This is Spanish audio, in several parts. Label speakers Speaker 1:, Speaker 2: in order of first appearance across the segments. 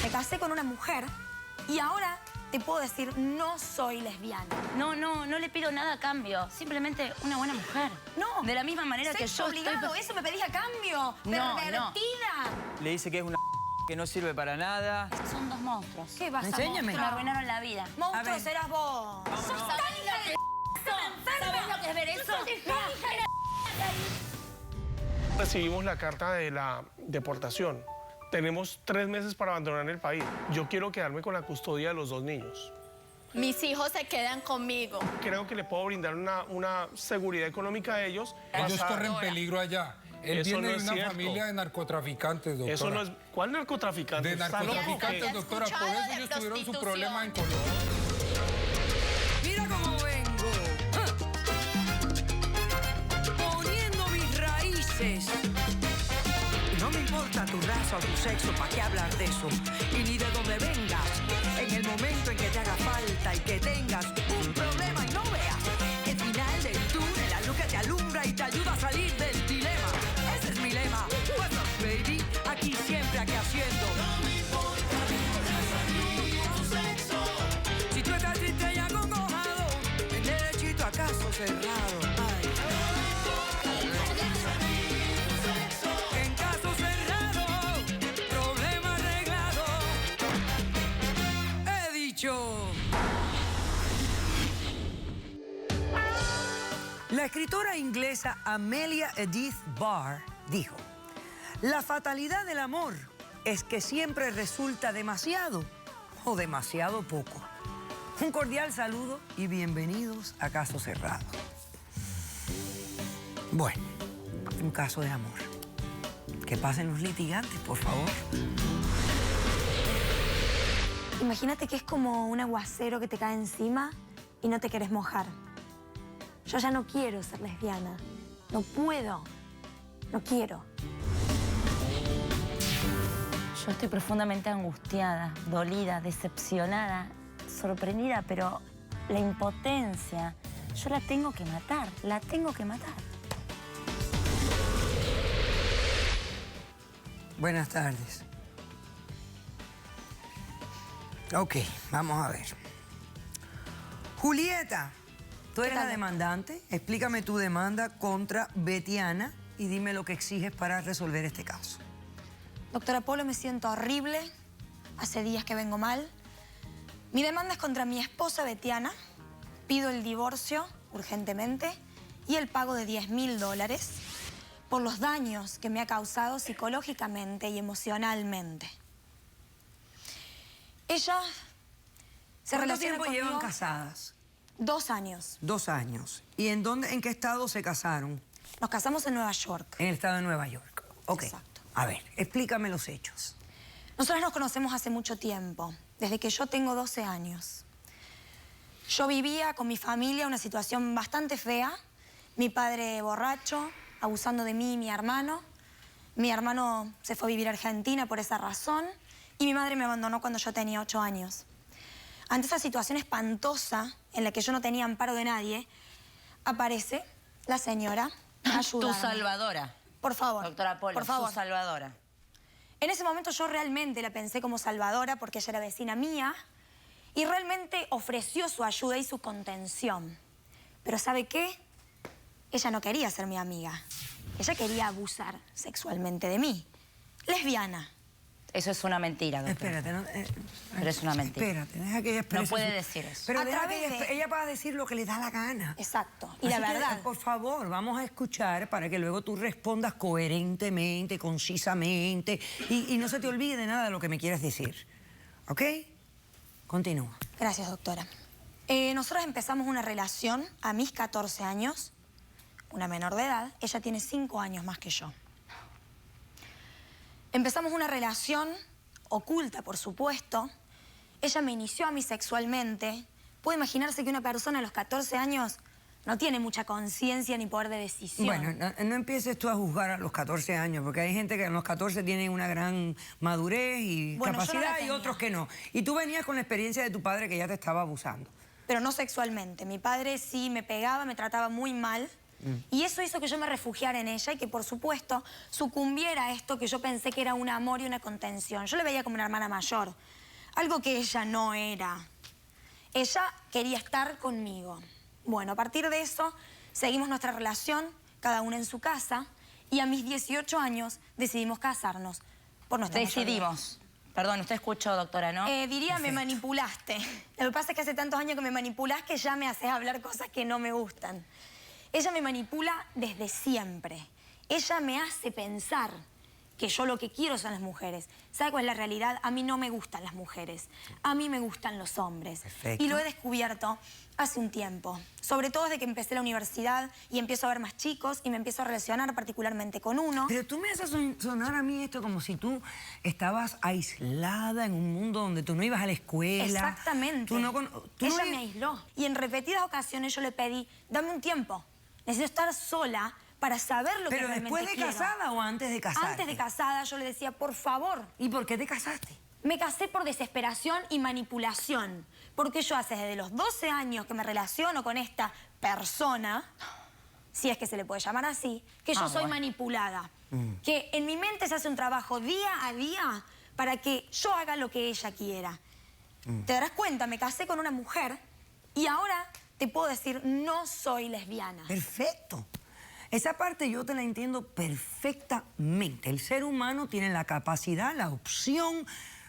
Speaker 1: Me casé con una mujer y ahora te puedo decir, no soy lesbiana.
Speaker 2: No le pido nada a cambio. Simplemente una buena mujer.
Speaker 1: No.
Speaker 2: De la misma manera que yo
Speaker 1: obligado, eso me pedís a cambio. Pervertida.
Speaker 3: Le dice que es una que no sirve para nada.
Speaker 2: Son dos monstruos.
Speaker 1: ¿Qué vas a
Speaker 2: Enséñame. Me arruinaron la vida.
Speaker 1: Monstruo serás vos.
Speaker 2: ¿Sos tan hija de ¿Sabés lo que es ver eso?
Speaker 4: Recibimos la carta de la deportación. Tenemos 3 meses para abandonar el país. Yo quiero quedarme con la custodia de los 2 niños.
Speaker 5: Mis hijos se quedan conmigo.
Speaker 4: Creo que le puedo brindar una seguridad económica a ellos.
Speaker 6: Ellos corren peligro allá. Él
Speaker 4: Eso
Speaker 6: viene
Speaker 4: no
Speaker 6: de
Speaker 4: es
Speaker 6: una
Speaker 4: cierto.
Speaker 6: familia de narcotraficantes, doctora.
Speaker 4: Eso no es... ¿Cuál narcotraficante?
Speaker 6: De narcotraficantes, doctora. Por eso ellos tuvieron su problema en Colombia.
Speaker 7: Mira cómo vengo. Poniendo mis raíces. No me importa tu raza o tu sexo, ¿para qué hablar de eso? Y ni de dónde vengas. En el momento en que te haga falta y que tengas un problema y no veas el final del túnel, la luz que te alumbra y te ayuda a salir del dilema. Ese es mi lema. What's up, baby? Aquí siempre, aquí haciendo. No me importa tu raza ni tu sexo. Si tú estás triste y acongojado, el derechito a caso cerrado. Ay. En caso cerrado, problema arreglado. He dicho. La escritora inglesa Amelia Edith Barr dijo: la fatalidad del amor es que siempre resulta demasiado o demasiado poco. Un cordial saludo y bienvenidos a Caso Cerrado. Bueno, un caso de amor. Que pasen los litigantes, por favor.
Speaker 1: Imagínate que es como un aguacero que te cae encima y no te querés mojar. Yo ya no quiero ser lesbiana. No puedo. No quiero.
Speaker 2: Yo estoy profundamente angustiada, dolida, decepcionada, sorprendida, pero la impotencia, yo la tengo que matar, la tengo que matar.
Speaker 7: Buenas tardes. Ok, vamos a ver. Julieta, tú eres la demandante. Explícame tu demanda contra Betiana y dime lo que exiges para resolver este caso.
Speaker 1: Doctora Polo, me siento horrible. Hace días que vengo mal. Mi demanda es contra mi esposa Betiana. Pido el divorcio urgentemente y el pago de $10.000 por los daños que me ha causado psicológicamente y emocionalmente. Ella se
Speaker 7: ¿Cuánto
Speaker 1: relaciona
Speaker 7: tiempo
Speaker 1: conmigo
Speaker 7: llevan casadas?
Speaker 1: 2 años.
Speaker 7: 2 años. ¿Y en qué estado se casaron?
Speaker 1: Nos casamos en Nueva York.
Speaker 7: En el estado de Nueva York. Ok.
Speaker 1: Exacto.
Speaker 7: A ver, explícame los hechos.
Speaker 1: Nosotros nos conocemos hace mucho tiempo, desde que yo tengo 12 años. Yo vivía con mi familia una situación bastante fea. Mi padre borracho, abusando de mí y mi hermano. Mi hermano se fue a vivir a Argentina por esa razón. Y mi madre me abandonó cuando yo tenía 8 años. Ante esa situación espantosa, en la que yo no tenía amparo de nadie, aparece la señora ayudándome.
Speaker 2: Tu salvadora.
Speaker 1: Por favor.
Speaker 2: Doctora Polo,
Speaker 1: por favor.
Speaker 2: su salvadora.
Speaker 1: En ese momento yo realmente la pensé como salvadora porque ella era vecina mía y realmente ofreció su ayuda y su contención. Pero ¿sabe qué? Ella no quería ser mi amiga. Ella quería abusar sexualmente de mí. Lesbiana.
Speaker 2: Eso es una mentira, doctora.
Speaker 7: Espérate,
Speaker 2: Pero es una mentira.
Speaker 7: Espérate, deja que ella exprese.
Speaker 2: No puede decir eso.
Speaker 7: Pero
Speaker 1: A
Speaker 7: deja
Speaker 1: través
Speaker 7: que
Speaker 1: de-
Speaker 7: ella va a decir lo que le da la gana.
Speaker 1: Exacto. Y
Speaker 7: Así
Speaker 1: la
Speaker 7: que,
Speaker 1: verdad.
Speaker 7: por favor, vamos a escuchar para que luego tú respondas coherentemente, concisamente y no se te olvide nada de lo que me quieras decir. ¿Ok? Continúa.
Speaker 1: Gracias, doctora. Nosotros empezamos una relación a mis 14 años, una menor de edad. Ella tiene 5 años más que yo. Empezamos una relación oculta, por supuesto. Ella me inició a mí sexualmente. Puede imaginarse que una persona a los 14 años no tiene mucha conciencia ni poder de decisión.
Speaker 7: Bueno, no empieces tú a juzgar a los 14 años, porque hay gente que a los 14 tiene una gran madurez y
Speaker 1: Bueno, yo no la
Speaker 7: capacidad y
Speaker 1: tenía.
Speaker 7: otros que no. Y tú venías con la experiencia de tu padre que ya te estaba abusando.
Speaker 1: Pero no sexualmente. Mi padre sí me pegaba, me trataba muy mal. Y eso hizo que yo me refugiara en ella y que, por supuesto, sucumbiera a esto que yo pensé que era un amor y una contención. Yo le veía como una hermana mayor, algo que ella no era. Ella quería estar conmigo. Bueno, a partir de eso, seguimos nuestra relación, cada una en su casa, y a mis 18 años decidimos casarnos por nuestra
Speaker 2: Decidimos. Perdón, usted escuchó, doctora, ¿no?
Speaker 1: Diría, me manipulaste. Lo que pasa es que hace tantos años que me manipulás que ya me haces hablar cosas que no me gustan. Ella me manipula desde siempre. Ella me hace pensar que yo lo que quiero son las mujeres. ¿Sabe cuál es la realidad? A mí no me gustan las mujeres. A mí me gustan los hombres.
Speaker 7: Perfecto.
Speaker 1: Y lo he descubierto hace un tiempo. Sobre todo desde que empecé la universidad y empiezo a ver más chicos y me empiezo a relacionar particularmente con uno.
Speaker 7: Pero tú me haces sonar a mí esto como si tú estabas aislada en un mundo donde tú no ibas a la escuela.
Speaker 1: Exactamente. Ella me aisló. Y en repetidas ocasiones yo le pedí, dame un tiempo. Necesito estar sola para saber lo que realmente quiero.
Speaker 7: ¿Pero después de casada o antes de casarte?
Speaker 1: Antes de casada yo le decía, por favor.
Speaker 7: ¿Y por qué te casaste?
Speaker 1: Me casé por desesperación y manipulación. Porque yo hace desde los 12 años que me relaciono con esta persona, si es que se le puede llamar así, que yo soy manipulada. Que en mi mente se hace un trabajo día a día para que yo haga lo que ella quiera. Te darás cuenta, me casé con una mujer y ahora te puedo decir, no soy lesbiana.
Speaker 7: Perfecto. Esa parte yo te la entiendo perfectamente. El ser humano tiene la capacidad, la opción,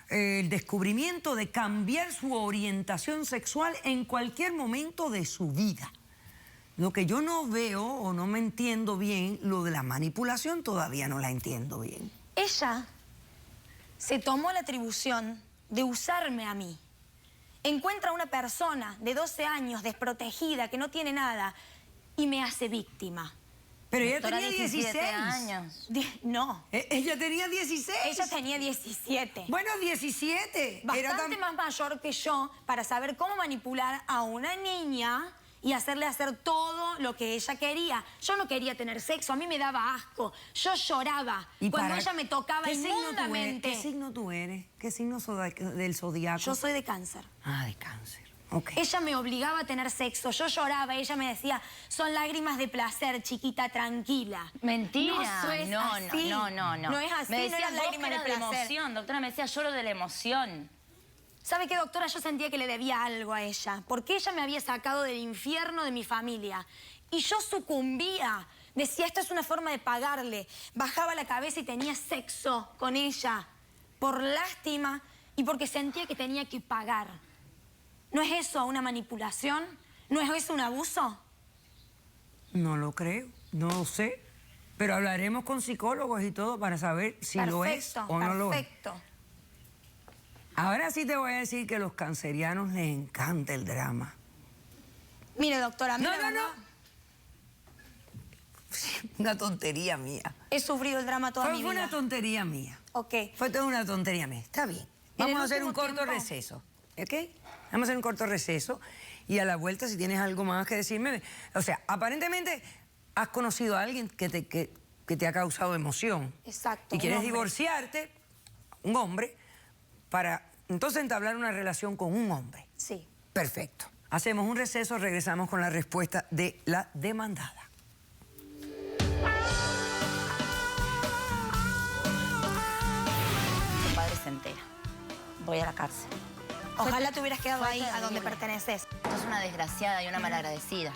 Speaker 7: el descubrimiento de cambiar su orientación sexual en cualquier momento de su vida. Lo que yo no veo o no me entiendo bien, lo de la manipulación todavía no la entiendo bien.
Speaker 1: Ella se tomó la atribución de usarme a mí. Encuentra a una persona de 12 años desprotegida, que no tiene nada, y me hace víctima.
Speaker 7: Pero ella
Speaker 2: Doctora,
Speaker 7: tenía 16
Speaker 2: años.
Speaker 1: No.
Speaker 7: Ella tenía 16.
Speaker 1: Ella tenía 17.
Speaker 7: Bueno, 17.
Speaker 1: Bastante más mayor que yo para saber cómo manipular a una niña y hacerle hacer todo lo que ella quería. Yo no quería tener sexo, a mí me daba asco. Yo lloraba cuando ella me tocaba inmundamente.
Speaker 7: ¿Qué signo tú eres? ¿Qué signo del zodiaco?
Speaker 1: Yo soy de Cáncer.
Speaker 7: Ah, de Cáncer. Okay.
Speaker 1: Ella me obligaba a tener sexo, yo lloraba, ella me decía, son lágrimas de placer, chiquita, tranquila.
Speaker 2: Mentira.
Speaker 1: No es así.
Speaker 2: No.
Speaker 1: No es así,
Speaker 2: Me decía,
Speaker 1: no eran lágrimas de placer.
Speaker 2: emoción, doctora, me decía, lloro de la emoción.
Speaker 1: ¿Sabe qué, doctora? Yo sentía que le debía algo a ella, porque ella me había sacado del infierno de mi familia. Y yo sucumbía. Decía, esto es una forma de pagarle. Bajaba la cabeza y tenía sexo con ella, por lástima y porque sentía que tenía que pagar. ¿No es eso una manipulación? ¿No es eso un abuso?
Speaker 7: No lo creo, no lo sé. Pero hablaremos con psicólogos y todo para saber si lo es o no lo es.
Speaker 1: Perfecto.
Speaker 7: Ahora sí te voy a decir que a los cancerianos les encanta el drama.
Speaker 1: Mire, doctora, a mí
Speaker 7: No. Una tontería mía.
Speaker 1: he sufrido el drama toda mi
Speaker 7: Fue
Speaker 1: vida.
Speaker 7: una tontería mía.
Speaker 1: Ok.
Speaker 7: Fue toda una tontería mía. Está bien.
Speaker 1: En el
Speaker 7: Vamos a hacer un
Speaker 1: último
Speaker 7: corto
Speaker 1: tiempo-
Speaker 7: receso. ¿Ok? Vamos a hacer un corto receso. Y a la vuelta, si tienes algo más que decirme... O sea, aparentemente has conocido a alguien que te ha causado emoción.
Speaker 1: Exacto,
Speaker 7: Y
Speaker 1: un
Speaker 7: quieres
Speaker 1: hombre.
Speaker 7: divorciarte, un hombre, para entonces entablar una relación con un hombre.
Speaker 1: Sí.
Speaker 7: Perfecto. Hacemos un receso, regresamos con la respuesta de la demandada.
Speaker 2: Mi padre se entera. Voy a la cárcel.
Speaker 1: Ojalá te hubieras quedado
Speaker 2: fue
Speaker 1: ahí, a donde
Speaker 2: terrible.
Speaker 1: perteneces.
Speaker 2: Sos una desgraciada y una malagradecida.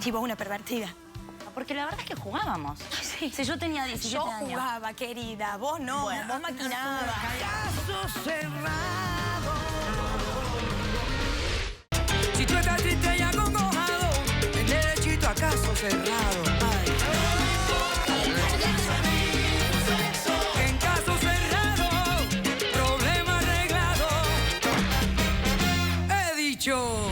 Speaker 1: Y vos una pervertida.
Speaker 2: Porque la verdad es que jugábamos.
Speaker 1: Sí.
Speaker 2: Si yo tenía 17
Speaker 1: Yo
Speaker 2: años.
Speaker 1: jugaba, querida. Vos no,
Speaker 2: Bueno.
Speaker 1: vos maquinabas.
Speaker 7: Caso cerrado. Si tú estás triste y acongojado, ven derechito a caso cerrado. Ay. En caso cerrado, problema arreglado. He dicho.